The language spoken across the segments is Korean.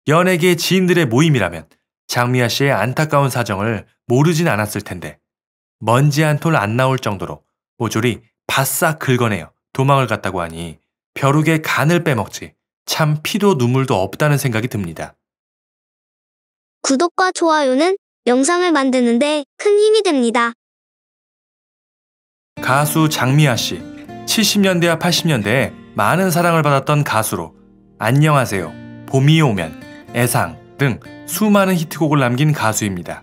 연예계 지인들의 모임이라면 장미아 씨의 안타까운 사정을 모르진 않았을 텐데 먼지 한 톨 안 나올 정도로 모조리 바싹 긁어내어 도망을 갔다고 하니 벼룩의 간을 빼먹지 참 피도 눈물도 없다는 생각이 듭니다. 구독과 좋아요는 영상을 만드는데 큰 힘이 됩니다. 가수 장미아 씨, 70년대와 80년대에 많은 사랑을 받았던 가수로 안녕하세요, 봄이 오면, 애상 등 수많은 히트곡을 남긴 가수입니다.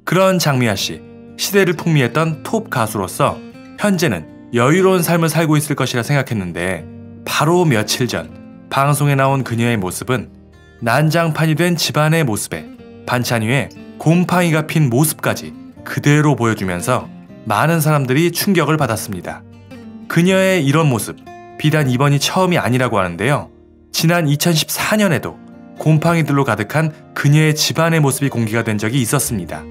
그런 장미아 씨, 시대를 풍미했던 톱 가수로서 현재는 여유로운 삶을 살고 있을 것이라 생각했는데 바로 며칠 전 방송에 나온 그녀의 모습은 난장판이 된 집안의 모습에 반찬 위에 곰팡이가 핀 모습까지 그대로 보여주면서 많은 사람들이 충격을 받았습니다. 그녀의 이런 모습, 비단 이번이 처음이 아니라고 하는데요. 지난 2014년에도 곰팡이들로 가득한 그녀의 집안의 모습이 공개가 된 적이 있었습니다.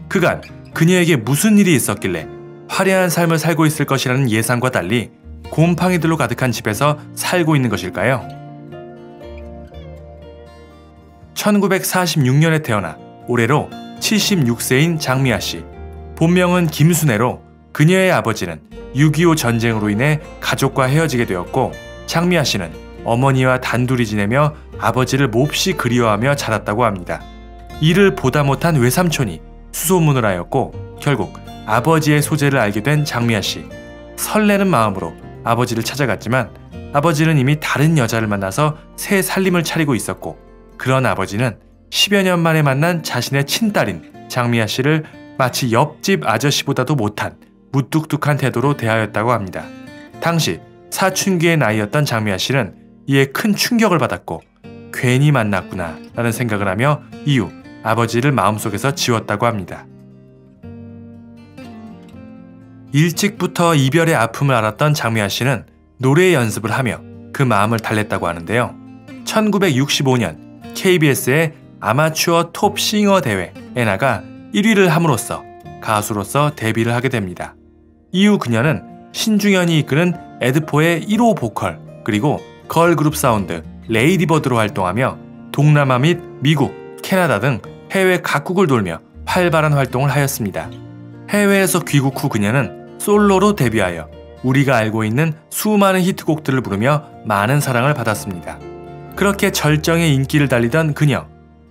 그간 그녀에게 무슨 일이 있었길래 화려한 삶을 살고 있을 것이라는 예상과 달리 곰팡이들로 가득한 집에서 살고 있는 것일까요? 1946년에 태어나 올해로 76세인 장미아 씨. 본명은 김순애로 그녀의 아버지는 6.25 전쟁으로 인해 가족과 헤어지게 되었고 장미아 씨는 어머니와 단둘이 지내며 아버지를 몹시 그리워하며 자랐다고 합니다. 이를 보다 못한 외삼촌이 수소문을 하였고 결국 아버지의 소재를 알게 된 장미아 씨. 설레는 마음으로 아버지를 찾아갔지만 아버지는 이미 다른 여자를 만나서 새 살림을 차리고 있었고 그런 아버지는 10여 년 만에 만난 자신의 친딸인 장미아 씨를 마치 옆집 아저씨보다도 못한 무뚝뚝한 태도로 대하였다고 합니다. 당시 사춘기의 나이였던 장미아 씨는 이에 큰 충격을 받았고 괜히 만났구나 라는 생각을 하며 이후 아버지를 마음속에서 지웠다고 합니다. 일찍부터 이별의 아픔을 알았던 장미아 씨는 노래 연습을 하며 그 마음을 달랬다고 하는데요. 1965년 KBS의 아마추어 톱 싱어 대회에 나가 1위를 함으로써 가수로서 데뷔를 하게 됩니다. 이후 그녀는 신중현이 이끄는 에드포의 1호 보컬 그리고 걸그룹 사운드 레이디버드로 활동하며 동남아 및 미국, 캐나다 등 해외 각국을 돌며 활발한 활동을 하였습니다. 해외에서 귀국 후 그녀는 솔로로 데뷔하여 우리가 알고 있는 수많은 히트곡들을 부르며 많은 사랑을 받았습니다. 그렇게 절정의 인기를 달리던 그녀.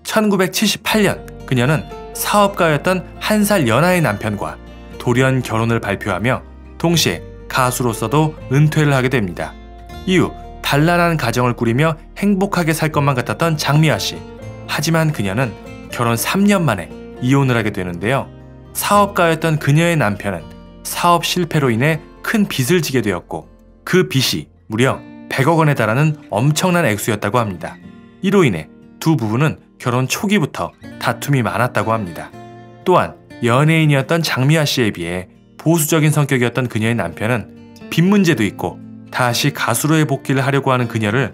1978년 그녀는 사업가였던 1살 연하의 남편과 돌연 결혼을 발표하며 동시에 가수로서도 은퇴를 하게 됩니다. 이후 단란한 가정을 꾸리며 행복하게 살 것만 같았던 장미아 씨. 하지만 그녀는 결혼 3년 만에 이혼을 하게 되는데요. 사업가였던 그녀의 남편은 사업 실패로 인해 큰 빚을 지게 되었고 그 빚이 무려 100억 원에 달하는 엄청난 액수였다고 합니다. 이로 인해 두 부부는 결혼 초기부터 다툼이 많았다고 합니다. 또한 연예인이었던 장미아 씨에 비해 보수적인 성격이었던 그녀의 남편은 빚 문제도 있고 다시 가수로의 복귀를 하려고 하는 그녀를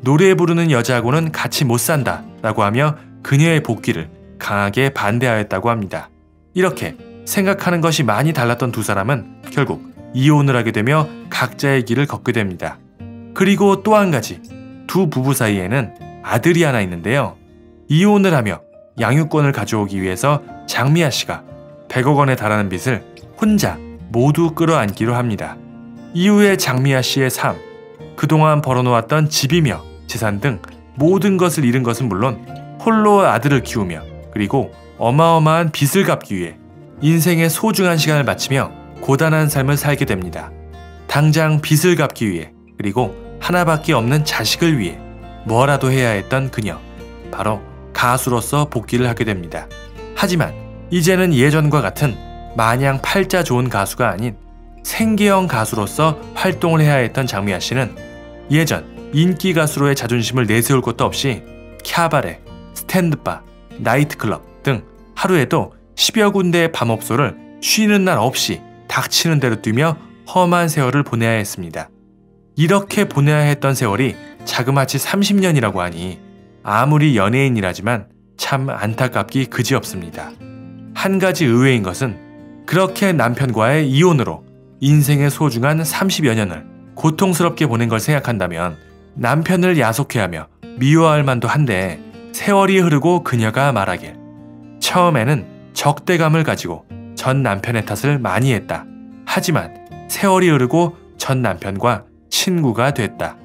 노래 부르는 여자하고는 같이 못 산다 라고 하며 그녀의 복귀를 강하게 반대하였다고 합니다. 이렇게 생각하는 것이 많이 달랐던 두 사람은 결국 이혼을 하게 되며 각자의 길을 걷게 됩니다. 그리고 또 한 가지, 두 부부 사이에는 아들이 하나 있는데요. 이혼을 하며 양육권을 가져오기 위해서 장미아 씨가 100억 원에 달하는 빚을 혼자 모두 끌어안기로 합니다. 이후에 장미아 씨의 삶, 그동안 벌어놓았던 집이며 재산 등 모든 것을 잃은 것은 물론 홀로 아들을 키우며 그리고 어마어마한 빚을 갚기 위해 인생의 소중한 시간을 바치며 고단한 삶을 살게 됩니다. 당장 빚을 갚기 위해 그리고 하나밖에 없는 자식을 위해 뭐라도 해야 했던 그녀. 바로 가수로서 복귀를 하게 됩니다. 하지만 이제는 예전과 같은 마냥 팔자 좋은 가수가 아닌 생계형 가수로서 활동을 해야 했던 장미아 씨는 예전 인기 가수로의 자존심을 내세울 것도 없이 캬바레, 스탠드바, 나이트클럽 등 하루에도 10여 군데의 밤업소를 쉬는 날 없이 닥치는 대로 뛰며 험한 세월을 보내야 했습니다. 이렇게 보내야 했던 세월이 자그마치 30년이라고 하니 아무리 연예인이라지만 참 안타깝기 그지없습니다. 한 가지 의외인 것은 그렇게 남편과의 이혼으로 인생의 소중한 30여 년을 고통스럽게 보낸 걸 생각한다면 남편을 야속해하며 미워할 만도 한데 세월이 흐르고 그녀가 말하길 처음에는 적대감을 가지고 전 남편의 탓을 많이 했다. 하지만 세월이 흐르고 전 남편과 친구가 됐다.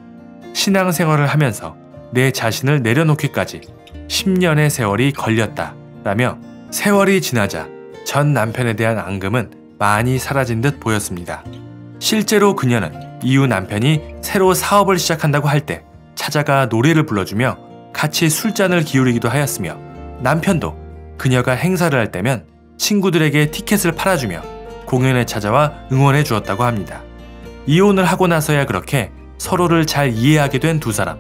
신앙생활을 하면서 내 자신을 내려놓기까지 10년의 세월이 걸렸다. 라며 세월이 지나자 전 남편에 대한 앙금은 많이 사라진 듯 보였습니다. 실제로 그녀는 이후 남편이 새로 사업을 시작한다고 할 때 찾아가 노래를 불러주며 같이 술잔을 기울이기도 하였으며 남편도 그녀가 행사를 할 때면 친구들에게 티켓을 팔아주며 공연에 찾아와 응원해 주었다고 합니다. 이혼을 하고 나서야 그렇게 서로를 잘 이해하게 된 두 사람.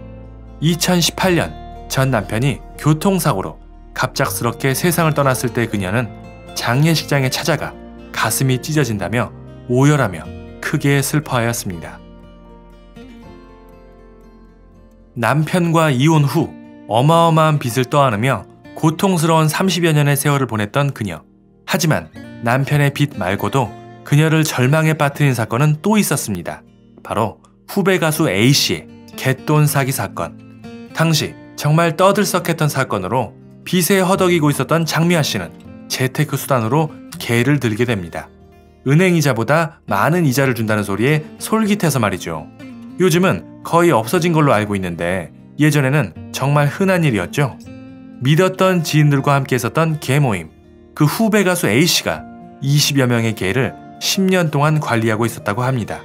2018년 전 남편이 교통사고로 갑작스럽게 세상을 떠났을 때 그녀는 장례식장에 찾아가 가슴이 찢어진다며 오열하며 크게 슬퍼하였습니다. 남편과 이혼 후 어마어마한 빚을 떠안으며 고통스러운 30여 년의 세월을 보냈던 그녀. 하지만 남편의 빚 말고도 그녀를 절망에 빠뜨린 사건은 또 있었습니다. 바로 후배 가수 A씨의 갯돈 사기 사건. 당시 정말 떠들썩했던 사건으로 빚에 허덕이고 있었던 장미아 씨는 재테크 수단으로 개를 들게 됩니다. 은행이자보다 많은 이자를 준다는 소리에 솔깃해서 말이죠. 요즘은 거의 없어진 걸로 알고 있는데 예전에는 정말 흔한 일이었죠. 믿었던 지인들과 함께 했었던 개 모임. 그 후배 가수 A씨가 20여 명의 개를 10년 동안 관리하고 있었다고 합니다.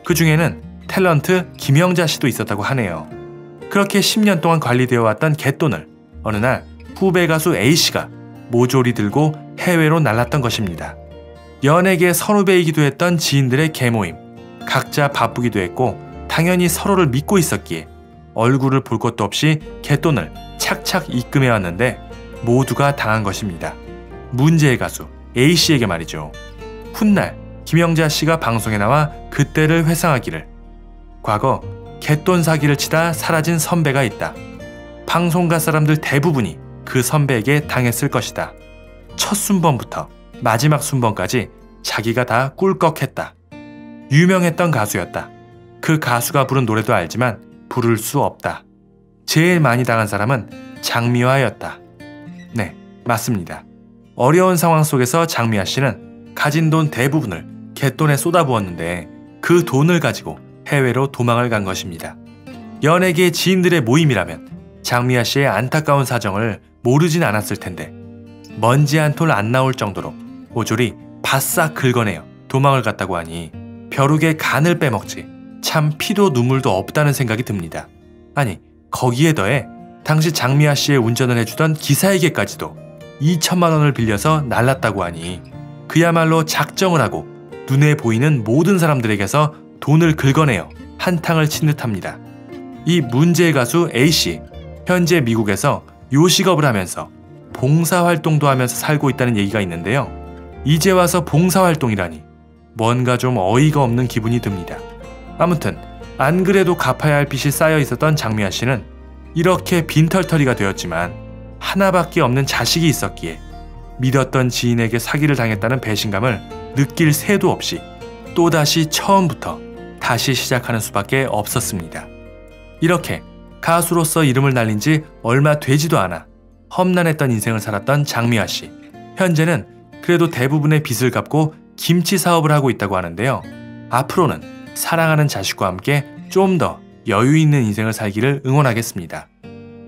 그 중에는 탤런트 김영자 씨도 있었다고 하네요. 그렇게 10년 동안 관리되어 왔던 개돈을 어느 날 후배 가수 A씨가 모조리 들고 해외로 날랐던 것입니다. 연예계 선후배이기도 했던 지인들의 개모임. 각자 바쁘기도 했고 당연히 서로를 믿고 있었기에 얼굴을 볼 것도 없이 개돈을 착착 입금해왔는데 모두가 당한 것입니다. 문제의 가수 A씨에게 말이죠. 훗날 김영자 씨가 방송에 나와 그때를 회상하기를 과거 갯돈 사기를 치다 사라진 선배가 있다. 방송가 사람들 대부분이 그 선배에게 당했을 것이다. 첫 순번부터 마지막 순번까지 자기가 다 꿀꺽했다. 유명했던 가수였다. 그 가수가 부른 노래도 알지만 부를 수 없다. 제일 많이 당한 사람은 장미화였다. 네, 맞습니다. 어려운 상황 속에서 장미아 씨는 가진 돈 대부분을 갯돈에 쏟아부었는데 그 돈을 가지고 해외로 도망을 간 것입니다. 연예계 지인들의 모임이라면 장미아 씨의 안타까운 사정을 모르진 않았을 텐데 먼지 한 톨 안 나올 정도로 모조리 바싹 긁어내어 도망을 갔다고 하니 벼룩의 간을 빼먹지 참 피도 눈물도 없다는 생각이 듭니다. 아니 거기에 더해 당시 장미아 씨의 운전을 해주던 기사에게까지도 2천만 원을 빌려서 날랐다고 하니 그야말로 작정을 하고 눈에 보이는 모든 사람들에게서 돈을 긁어내어 한탕을 친 듯합니다. 이 문제의 가수 A씨, 현재 미국에서 요식업을 하면서 봉사활동도 하면서 살고 있다는 얘기가 있는데요. 이제 와서 봉사활동이라니 뭔가 좀 어이가 없는 기분이 듭니다. 아무튼 안 그래도 갚아야 할 빚이 쌓여 있었던 장미아 씨는 이렇게 빈털터리가 되었지만 하나밖에 없는 자식이 있었기에 믿었던 지인에게 사기를 당했다는 배신감을 느낄 새도 없이 또다시 처음부터 다시 시작하는 수밖에 없었습니다. 이렇게 가수로서 이름을 날린 지 얼마 되지도 않아 험난했던 인생을 살았던 장미아 씨. 현재는 그래도 대부분의 빚을 갚고 김치 사업을 하고 있다고 하는데요. 앞으로는 사랑하는 자식과 함께 좀 더 여유 있는 인생을 살기를 응원하겠습니다.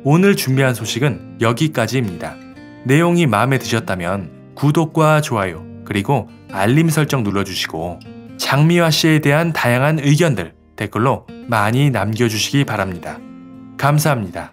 오늘 준비한 소식은 여기까지입니다. 내용이 마음에 드셨다면 구독과 좋아요 그리고 알림 설정 눌러주시고 장미화 씨에 대한 다양한 의견들 댓글로 많이 남겨주시기 바랍니다. 감사합니다.